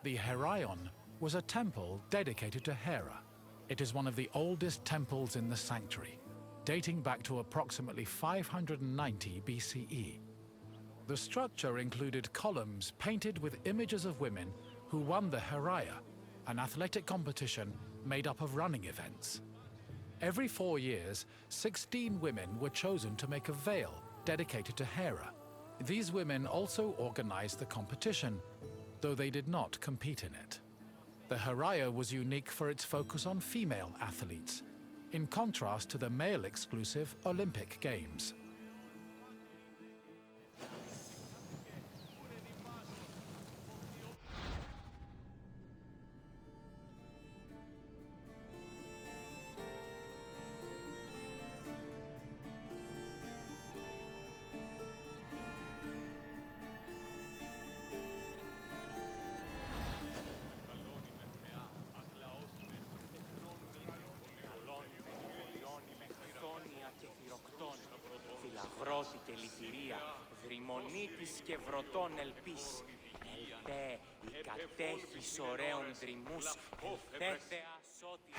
The Heraion was a temple dedicated to Hera. It is one of the oldest temples in the sanctuary, dating back to approximately 590 BCE. The structure included columns painted with images of women who won the Heraia, an athletic competition made up of running events. Every 4 years, 16 women were chosen to make a veil dedicated to Hera. These women also organized the competition, though they did not compete in it. The Heraia was unique for its focus on female athletes, in contrast to the male-exclusive Olympic Games. Φιλαγρώτη και λυτηρία, δρυμονίτης και βρωτών ελπίς. Ελπέ, η κατέχεις ωραίων δρυμούς,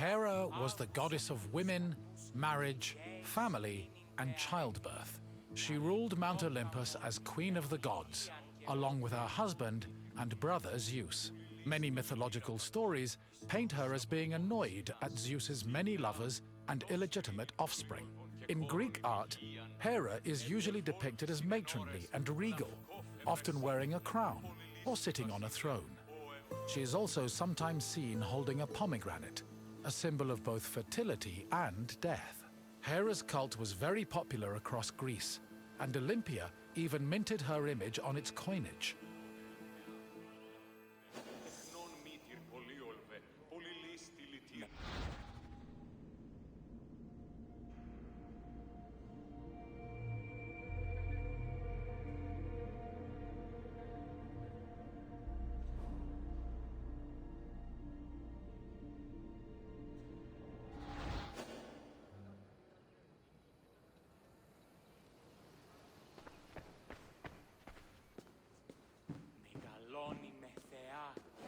Hera was the goddess of women, marriage, family, and childbirth. She ruled Mount Olympus as queen of the gods, along with her husband and brother Zeus. Many mythological stories paint her as being annoyed at Zeus's many lovers and illegitimate offspring. In Greek art, Hera is usually depicted as matronly and regal, often wearing a crown or sitting on a throne. She is also sometimes seen holding a pomegranate, a symbol of both fertility and death. Hera's cult was very popular across Greece, and Olympia even minted her image on its coinage.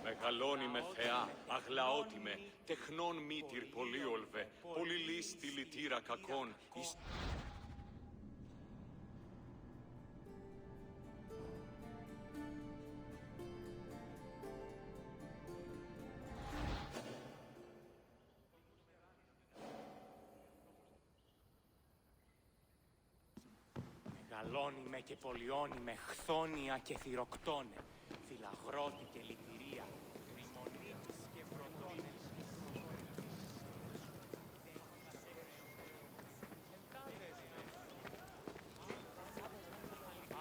Μεγαλώνει με θεά, αγλαώτη με, τεχνών μήτυρ πολύολβε, πολυλίστη λυτήρα κακών, Μεγαλώνει με και πολιώνει με χθόνια και θυροκτώνε, φιλαγρώτη και λυτηρία, δρυμονίτης και βρωτών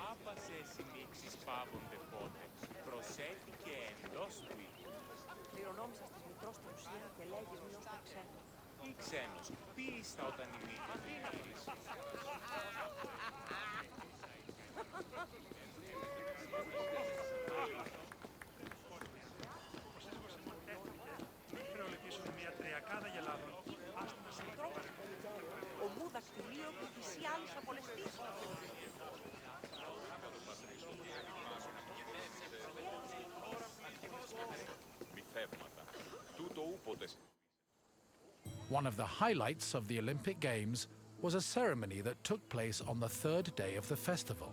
Άπασε συνήξεις πάβονται πότε, προσέχει και εντός του ίδιου. Κληρονόμησας της μητρός του ουσία και λέγεις μη ως τα ξένα. Ή ξένος, ποιήστα όταν η μύτη Ο μου δακτυλίο που θυσεί άλλους απολεστής. One of the highlights of the Olympic Games was a ceremony that took place on the third day of the festival.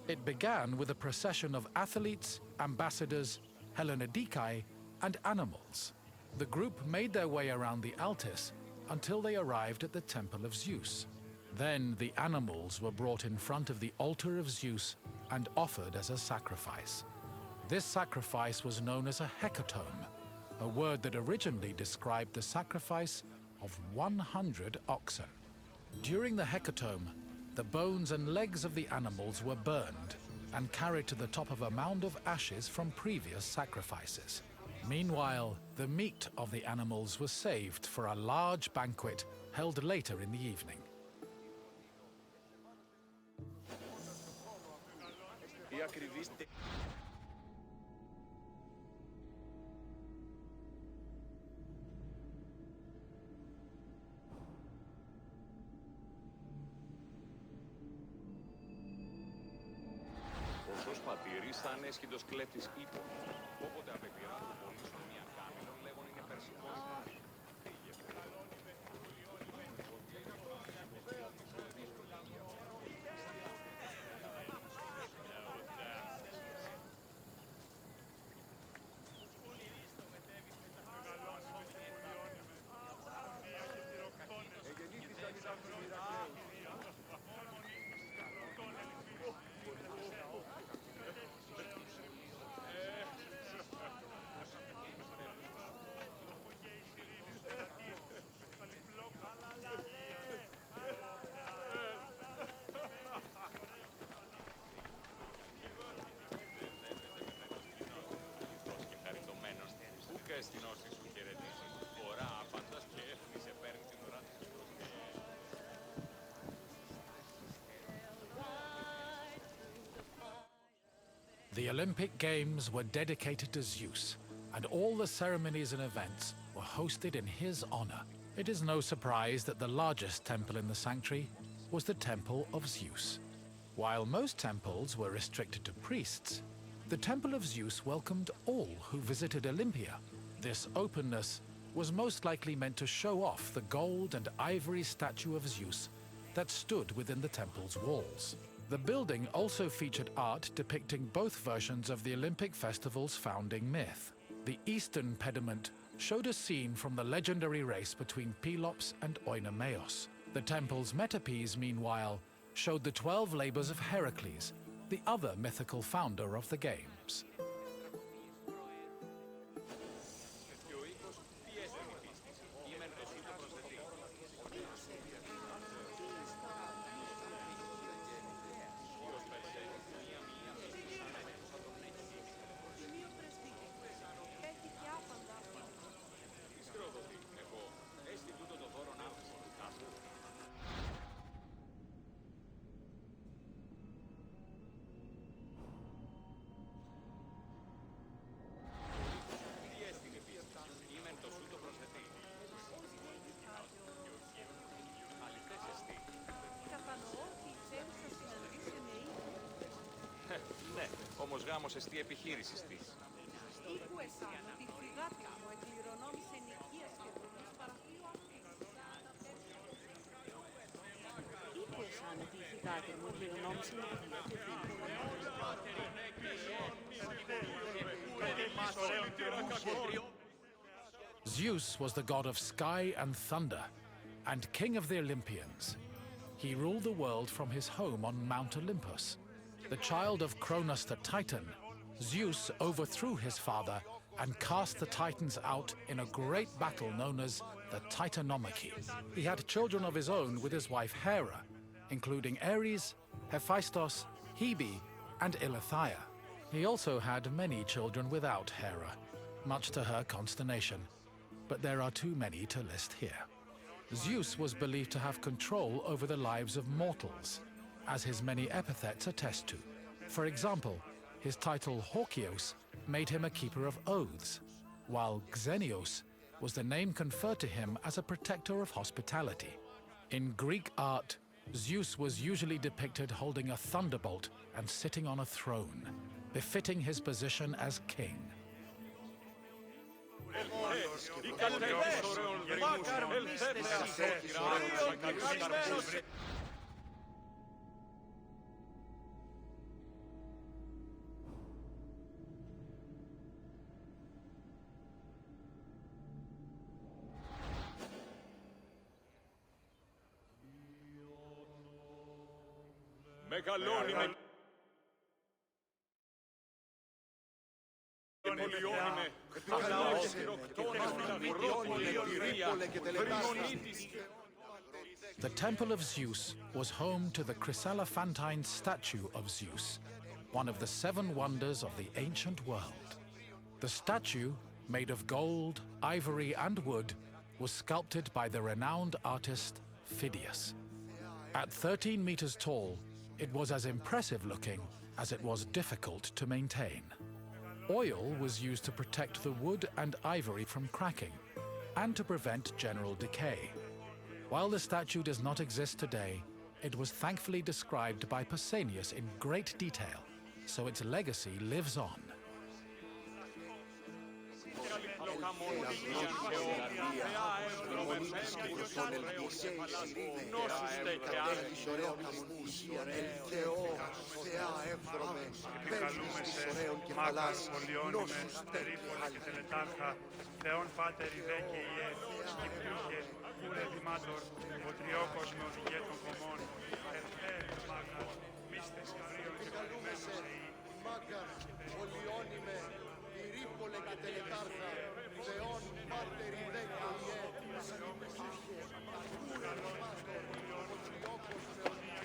It began with a procession of athletes, ambassadors, Hellenodikai, and animals. The group made their way around the Altis until they arrived at the Temple of Zeus. Then the animals were brought in front of the altar of Zeus and offered as a sacrifice. This sacrifice was known as a hecatomb, a word that originally described the sacrifice of 100 oxen. During the hecatomb, the bones and legs of the animals were burned and carried to the top of a mound of ashes from previous sacrifices. Meanwhile, the meat of the animals was saved for a large banquet held later in the evening. Οσός πατήρης Εις θα ανέσχυτος κλέπτης ύπο. Όποτε απεκρινά του πονήσουν μια κάμιλον, λέγον είναι περσικόνη. Στην όση σου χαιρετήσει, φορά άπαντας και έφνη σε παίρνει την ουρά της The Olympic Games were dedicated to Zeus, and all the ceremonies and events were hosted in his honor. It is no surprise that the largest temple in the sanctuary was the Temple of Zeus. While most temples were restricted to priests, the Temple of Zeus welcomed all who visited Olympia. This openness was most likely meant to show off the gold and ivory statue of Zeus that stood within the temple's walls. The building also featured art depicting both versions of the Olympic festival's founding myth. The eastern pediment showed a scene from the legendary race between Pelops and Oinomaos. The temple's metapiece, meanwhile, showed the 12 labors of Heracles, the other mythical founder of the games. Ναι, όμως γάμος εστί επιχείρησης της. Ήχου εσάν ότι η θυγάτη μου εκληρονόμησε νοικίας και δουλείς παραφύλου αυτής. Ήχου εσάν ότι η θυγάτη μου εκληρονόμησε νοικίας και δουλείς. Zeus was the god of sky and thunder, and king of the Olympians. He ruled the world from his home on Mount Olympus. The child of Cronus the Titan, Zeus overthrew his father and cast the Titans out in a great battle known as the Titanomachy. He had children of his own with his wife Hera, including Ares, Hephaestus, Hebe, and Eileithyia. He also had many children without Hera, much to her consternation, but there are too many to list here. Zeus was believed to have control over the lives of mortals, as his many epithets attest to. For example, his title Horkios made him a keeper of oaths, while Xenios was the name conferred to him as a protector of hospitality. In Greek art, Zeus was usually depicted holding a thunderbolt and sitting on a throne, befitting his position as king. Μεγαλώνει με... Πολιώνει με... Χαλάος, χειροκτώνας, φιλαγρό, λετηρία, βρυμονίτης. The Temple of Zeus was home to the Chryselephantine statue of Zeus, one of the 7 wonders of the ancient world. The statue, made of gold, ivory, and wood, was sculpted by the renowned artist Phidias. At 13 meters tall, it was as impressive looking as it was difficult to maintain. Oil was used to protect the wood and ivory from cracking and to prevent general decay. While the statue does not exist today, it was thankfully described by Pausanias in great detail, so its legacy lives on. Επικαλούμε σε μάκαρ πολιώνυμε, περίπολε και τελετάρχα, Θεόν Πάτερ Ιβέ και Ιε, Σκυπτούχε, Κούρε Δημάτορ, Βοτριόκος με οδηγέ των κομμών, Ερθέ μάκαρ, μίστες καρίων και καλούμεσε σε Μάκαρ, πολιώνυμε, περίπολε και τελετάρχα, Θεόν Πάτερ Ιβέ και Ιε, Σκυπτούχε, Κούρε Δημάτορ, Βοτριόκος με οδηγέ των κομμών,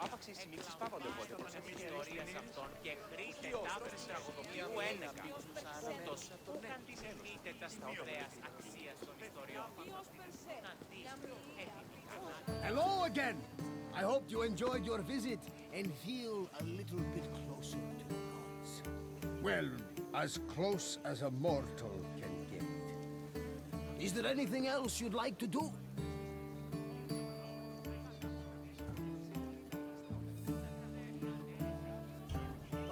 Άπαξες σημείξεις πάβονται οπότε πως είναι ιστορίας αυτών και χρήστε τάπερς τραγωδοποιού ένεκα. Ούτως ούκαν της ενήτετας ιδέας αξίας των ιστοριών. Hello again! I hope you enjoyed your visit and feel a little bit closer to the gods. Well, as close as a mortal can get. Is there anything else you'd like to do?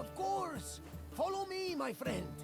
Of course! Follow me, my friend.